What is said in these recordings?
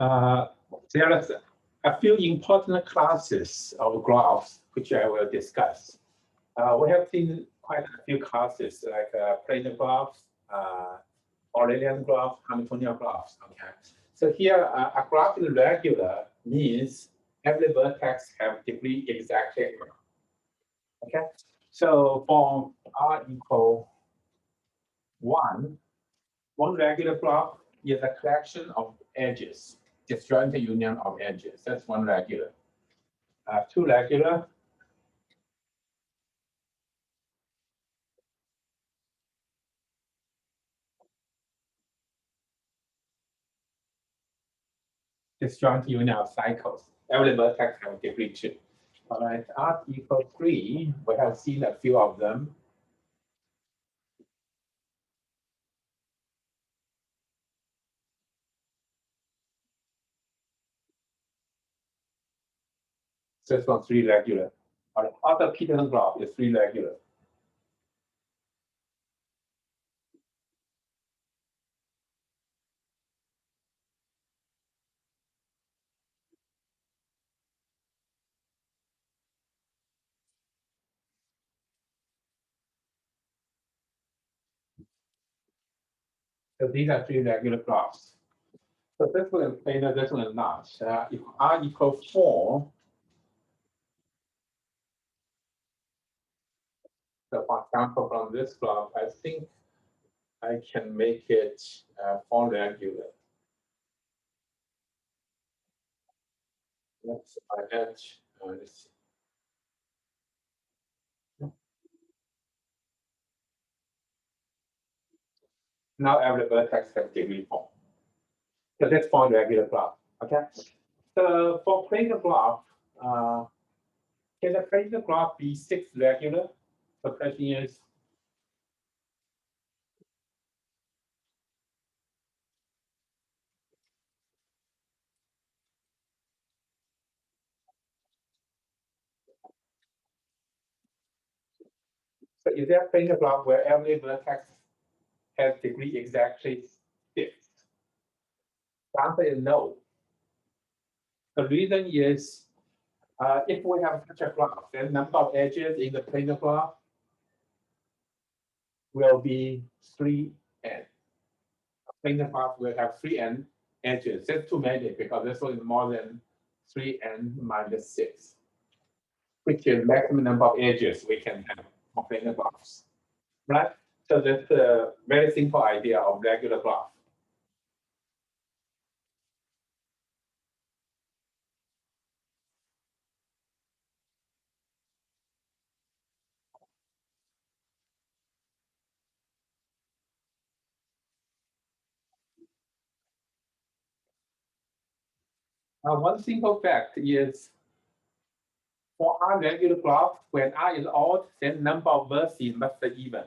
There are a few important classes of graphs which I will discuss. We have seen quite a few classes like planar graphs, Aurelian graph, Hamiltonian graphs. Okay, so here a graph is regular means every vertex have degree exactly. Okay, so for r equal 1 regular graph is a collection of edges, disjoint union of edges. That's one regular. Two regular. Disjoint union of cycles. Every vertex have degree 2. All right, R equals 3. We have seen a few of them. So it's one 3 regular. All right, other Peterson graph is 3 regular. So these are 3 regular graphs. So this one is planar, this one is not. If R equals 4, so for example, from this graph, I think I can make it 4 regular. Let's add this. Now every vertex has degree 4. So that's for regular graph. Okay. So for planar graph, can the planar graph be 6 regular? The question is, so is there a planar graph where every vertex has degree exactly 6? The answer is no. The reason is, if we have such a graph, then number of edges in the planar graph will be 3n. Planar graph will have 3n edges. That's too many because this one is more than 3n minus 6, which is maximum number of edges we can have for planar graphs, right? So that's a very simple idea of regular graph. One simple fact is for our regular graph, when r is odd, then number of vertices must be even.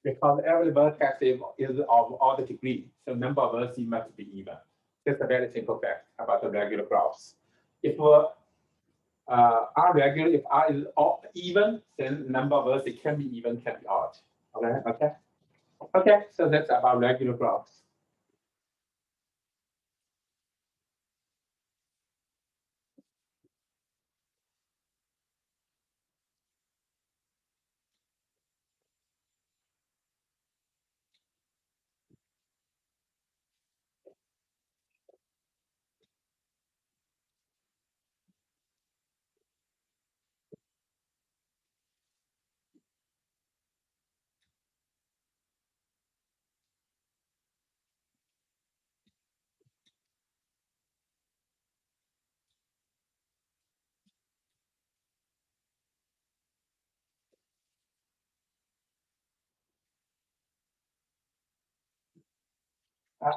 Because every vertex is of odd degree, so number of vertices must be even. That's a very simple fact about the regular graphs. If r regular, if r is even, then number of vertices can be even, can be odd. Okay, so that's about regular graphs.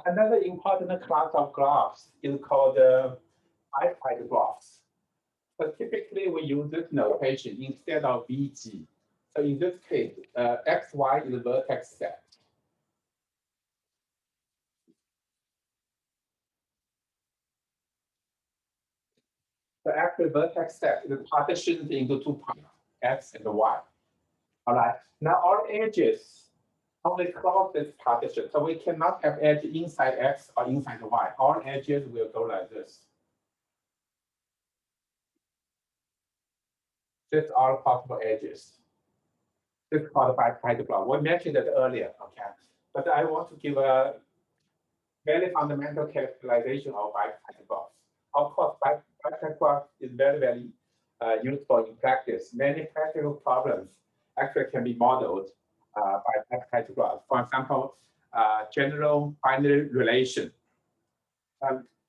Another important class of graphs is called bified graphs. So typically we use this notation instead of VG. So in this case, XY is a vertex set. The actual vertex set is partitioned into two parts, X and Y. All right. Now all edges only cross this partition. So we cannot have edge inside X or inside Y. All edges will go like this. These are possible edges. This is called bipartite block. We mentioned it earlier, okay? But I want to give a very fundamental characterization of bipartite blocks. Of course, bipartite block is very, very useful in practice. Many practical problems actually can be modeled by bipartite blocks. For example, general binary relation.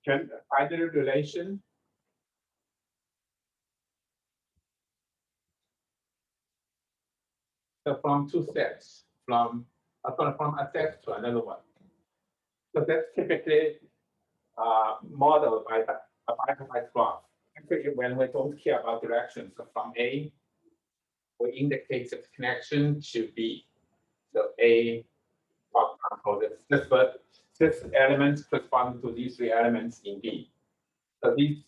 Binary relation. So from two sets, from a set to another one. So that's typically modeled by a bipartite graph. Actually, when we don't care about direction, so from A, we indicate the connection to B. So A, for example, this element corresponds to these three elements in B. So these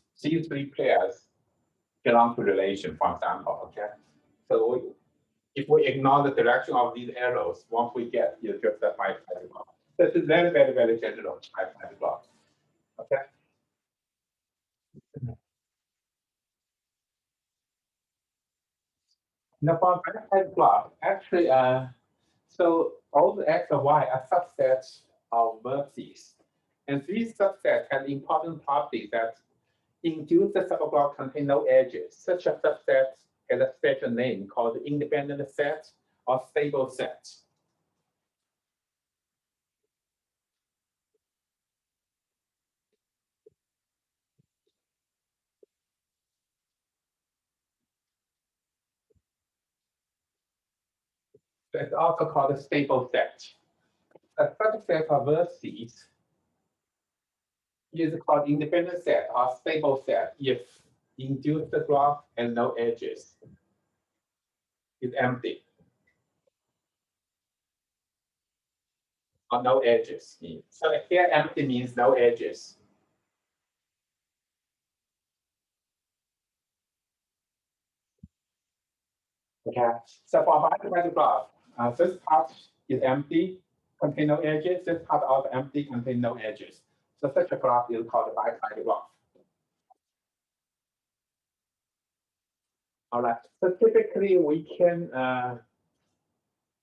three pairs belong to relation, for example, okay? So if we ignore the direction of these arrows, what we get is just a bipartite graph. This is very, very, very general bipartite graph, okay? Now for bipartite graph, actually, so all the X and Y are subsets of vertices. And these subsets have important property that induce the subgraph contain no edges. Such a subset has a special name called independent set or stable set. It's also called a stable set. A subset of vertices is called independent set or stable set if induced graph and no edges is empty or no edges. So here empty means no edges. Okay, so for bipartite graph, this part is empty, contain no edges. This part also empty, contain no edges. So such a graph is called a bipartite graph. All right. So typically we can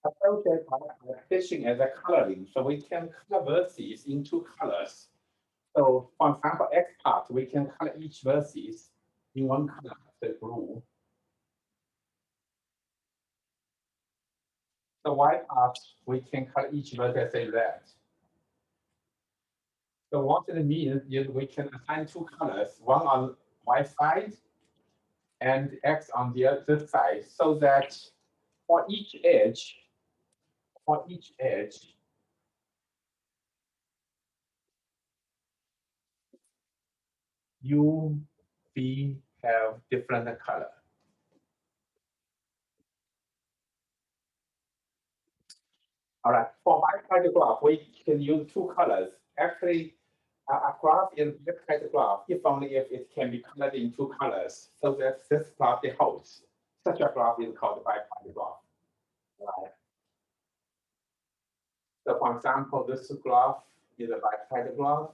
approach it by fishing as a coloring. So we can color vertices in two colors. So for example, X part, we can color each vertex in one color, say blue. The Y part, we can color each vertex, say red. So what it means is we can assign two colors, one on Y side and X on the other side, so that for each edge, U, V have different color. All right, for bipartite graph, we can use two colors. Actually, a graph is bipartite graph if only if it can be colored in two colors, so that this graph holds. Such a graph is called bipartite graph. Right. So for example, this graph is a bipartite graph.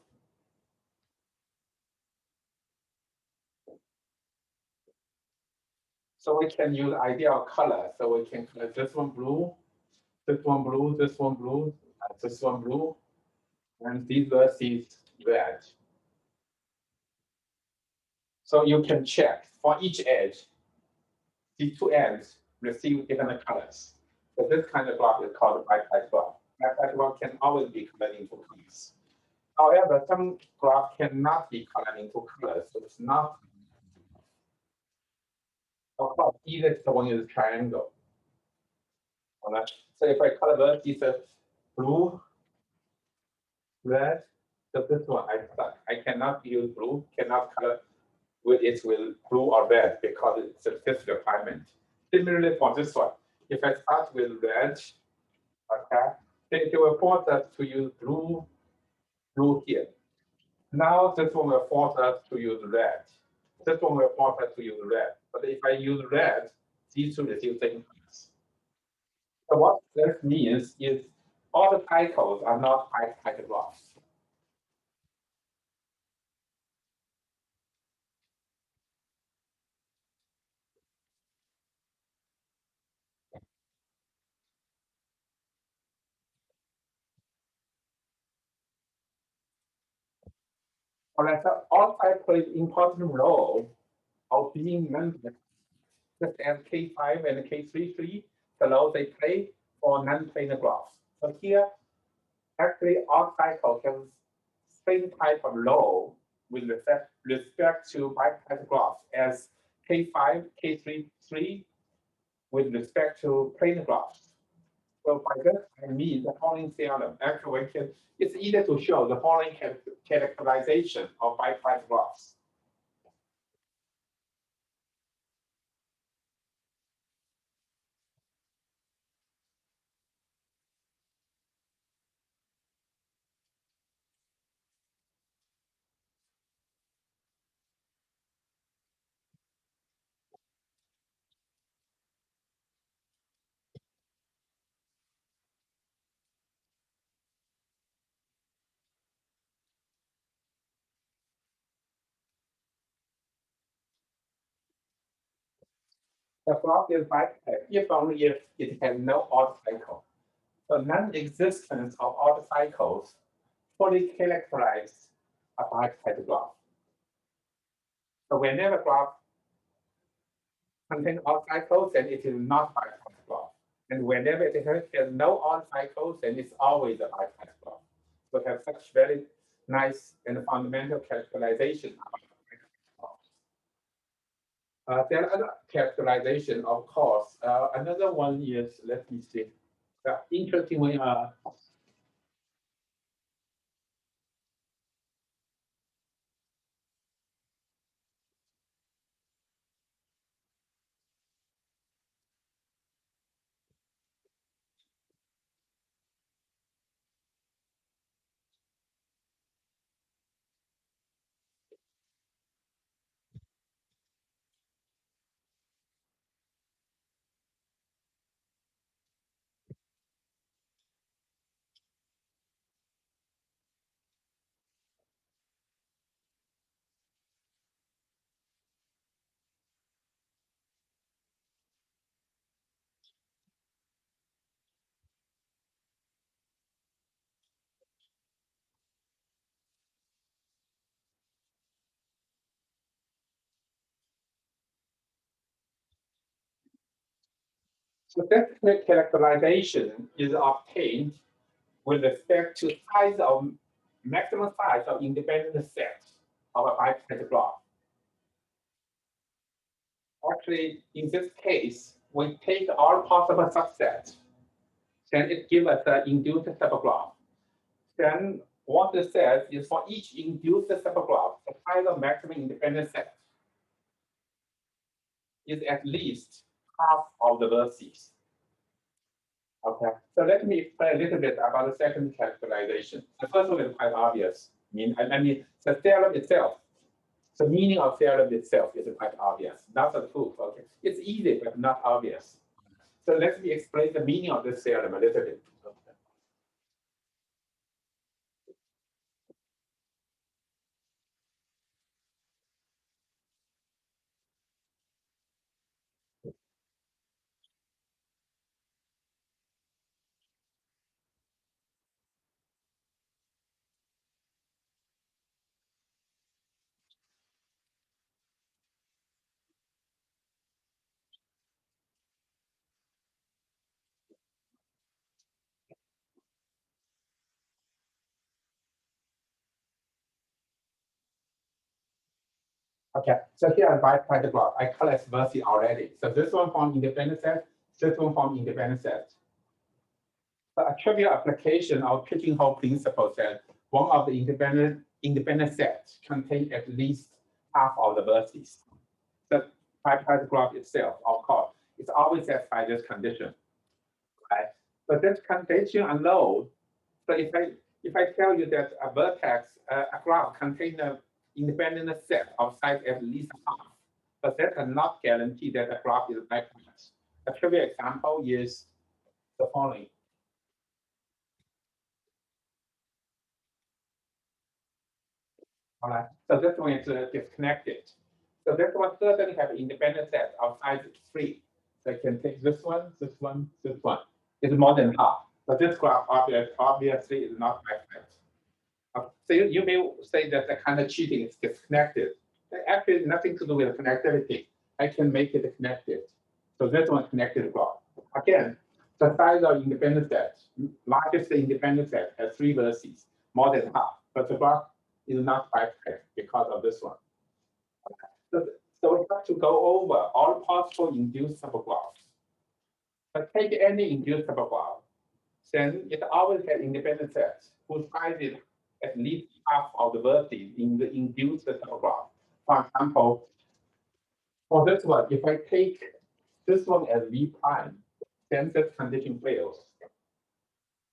So we can use ideal color. So we can color this one blue, this one blue, this one blue, and this one blue, and these vertices red. So you can check for each edge, these two ends receive different colors. So this kind of graph is called bipartite graph. Bipartite graph can always be colored into colors. However, some graph cannot be colored into colors, so it's not. Of course, either one is a triangle. All right. So if I color vertices blue, red, so this one I cannot use blue, cannot color with it with blue or red because it's a fifth requirement. Similarly for this one, if I start with red, okay, then it will force us to use blue here. Now this one will force us to use red. This one will force us to use red. But if I use red, these two receive same class. So what this means is all the cycles are not bicycle graphs. All right, so all cycles important role of being non-bicycle, just as K5 and K33, so they play for non-planar graphs. So here, actually, all cycles have same type of role with respect to bicycle graphs as K5, K33 with respect to planar graphs. So by this, I mean the following theorem. Actually, it's easy to show the following characterization of bicycle graphs. The graph is bicycle if only if it has no odd cycle. The non-existence of odd cycles fully characterize a bicycle graph. So whenever graph contains odd cycles, then it is not bicycle graph. And whenever it has no odd cycles, then it's always a bicycle graph. So it has such very nice and fundamental characterization. There are other characterization, of course. Another one is, let me see. Interestingly, so that characterization is obtained with respect to size of maximum size of independent sets of a bicycle graph. Actually, in this case, we take all possible subsets, then it gives us the induced subgraph. Then what it says is for each induced subgraph, the size of maximum independent set is at least half of the vertices. Okay, so let me explain a little bit about the second characterization. The first one is quite obvious. I mean, the theorem itself, the meaning of theorem itself is quite obvious. Not the proof. Okay, it's easy but not obvious. So let me explain the meaning of this theorem a little bit. Okay, so here I by the graph. I collect vertices already. So this one from independent set, this one from independent set. The trivial application of pigeonhole principle said one of the independent sets contain at least half of the vertices. The bipolar graph itself, of course, is always set by this condition, right? But this condition alone, so if I tell you that a vertex, a graph contains independent set of size at least half, but that cannot guarantee that the graph is bipartite. A trivial example is the following. All right, so this one is disconnected. So this one certainly have independent set of size 3. So I can take this one, this one, this one. It's more than half. But this graph obviously is not bipartite. So you may say that the kind of cheating is disconnected. Actually, nothing to do with connectivity. I can make it connected. So this one connected graph. Again, the size of independent set, largest independent set has 3 vertices, more than half. But the graph is not bipartite because of this one. So we have to go over all possible induced subgraphs. But take any induced subgraph, then it always has independent sets whose size is at least half of the vertices in the induced subgraph. For example, for this one, if I take this one as V prime, then this condition fails.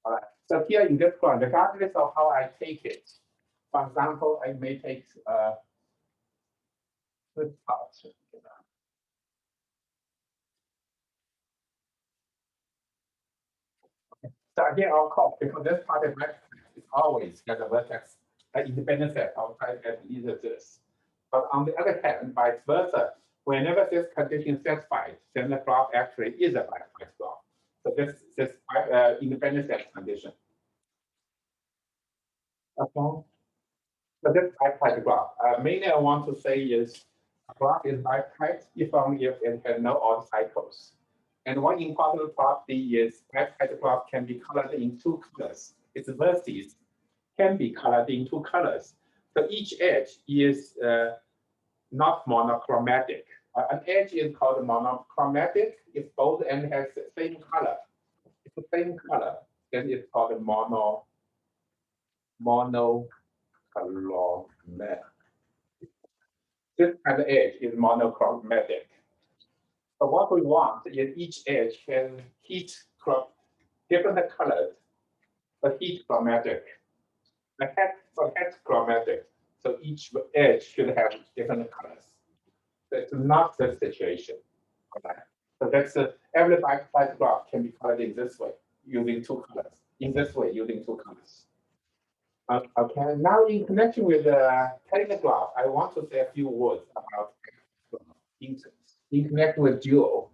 All right. So here in this one, regardless of how I take it, for example, I may take this part. So again, I'll call because this part of matrix is always got a vertex, an independent set outside at least this. But on the other hand, vice versa, whenever this condition is satisfied, then the graph actually is a bipartite graph. So this independent set condition. Okay. So this bipartite graph. Mainly I want to say is a graph is bipartite if only if it has no odd cycles. And one important property is bipartite graph can be colored in 2 colors. Its vertices can be colored in 2 colors. So each edge is not monochromatic. An edge is called monochromatic if both ends has the same color. If the same color, then it's called monochromatic. This kind of edge is monochromatic. So what we want is each edge can heat different colors, but heat chromatic. The head chromatic. So each edge should have different colors. That's not the situation. Okay. So that's every bipartite graph can be colored in this way using 2 colors. In this way using 2 colors. Okay. Now in connection with the Taylor graph, I want to say a few words about in connection with dual.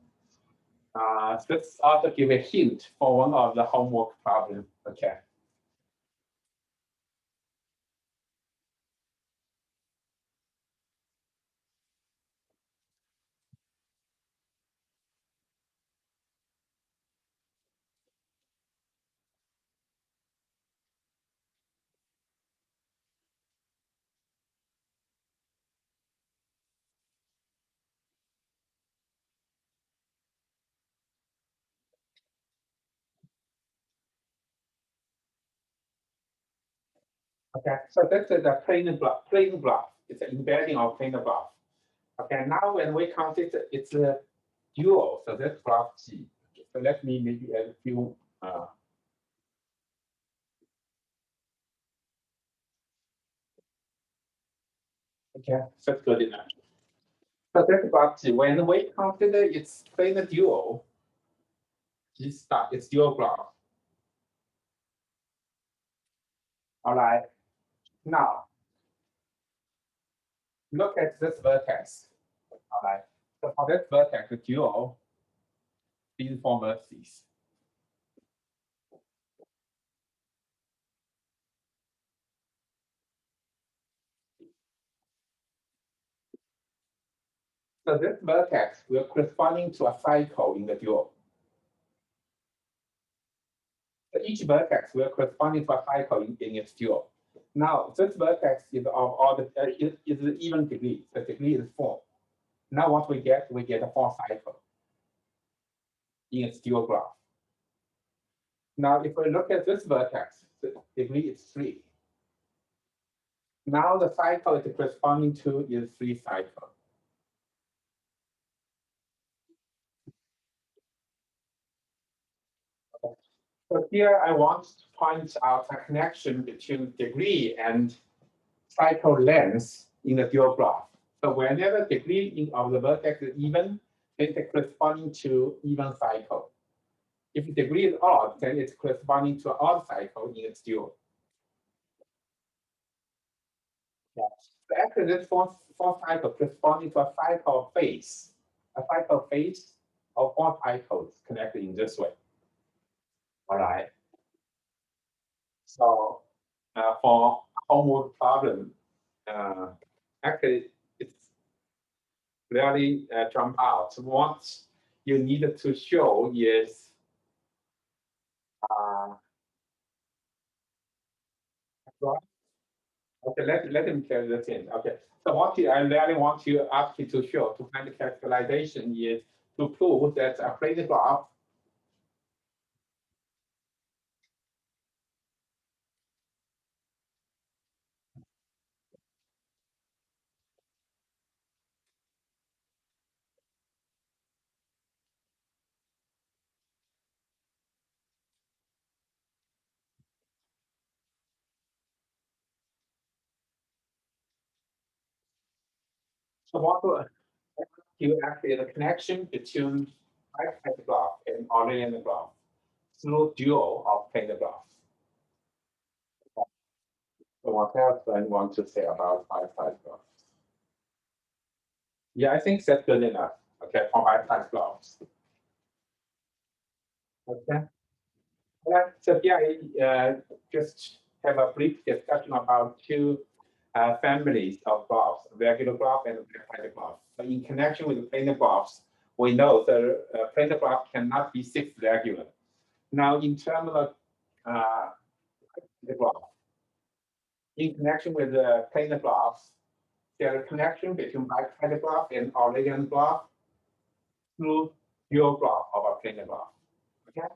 Let's also give a hint for one of the homework problems. Okay. Okay, so this is a plain graph. It's an embedding of plain graph. Okay, now when we consider it's a dual, so this graph G. So let me maybe add a few. Okay, that's good enough. So this graph G, when we consider its plain dual, G star, it's dual graph. All right. Now look at this vertex. All right. So for this vertex, the dual, these 4 vertices. So this vertex will corresponding to a cycle in the dual. So each vertex will corresponding to a cycle in its dual. Now this vertex is of order is even degree. The degree is 4. Now what we get a 4 cycle in its dual graph. Now if we look at this vertex, the degree is 3. Now the cycle it's corresponding to is 3 cycle. So here I want to point out a connection between degree and cycle length in the dual graph. So whenever degree of the vertex is even, then it's corresponding to even cycle. If the degree is odd, then it's corresponding to an odd cycle in its dual. Yeah. So actually, this fourth cycle corresponding to a cycle phase of all cycles connected in this way. All right. So for homework problem, actually it's really jump out. What you need to show is okay. Let him carry this in. Okay. So what I really want to ask you to show to find the characterization is to prove that a plane graph. So what you actually the connection between right graph and Arrhenian graph through dual of plane graphs. So what else do I want to say about bitype graphs? Yeah, I think that's good enough. Okay, for bitype graphs. Okay. All right. So here I just have a brief discussion about two families of graphs, regular graph and bitype graph. So in connection with the planar graphs, we know the planar graph cannot be six regular. Now, in terms of the graph, in connection with the planar graphs, there is a connection between bitype graph and Arrhenian graph through dual graph of a planar graph. Okay.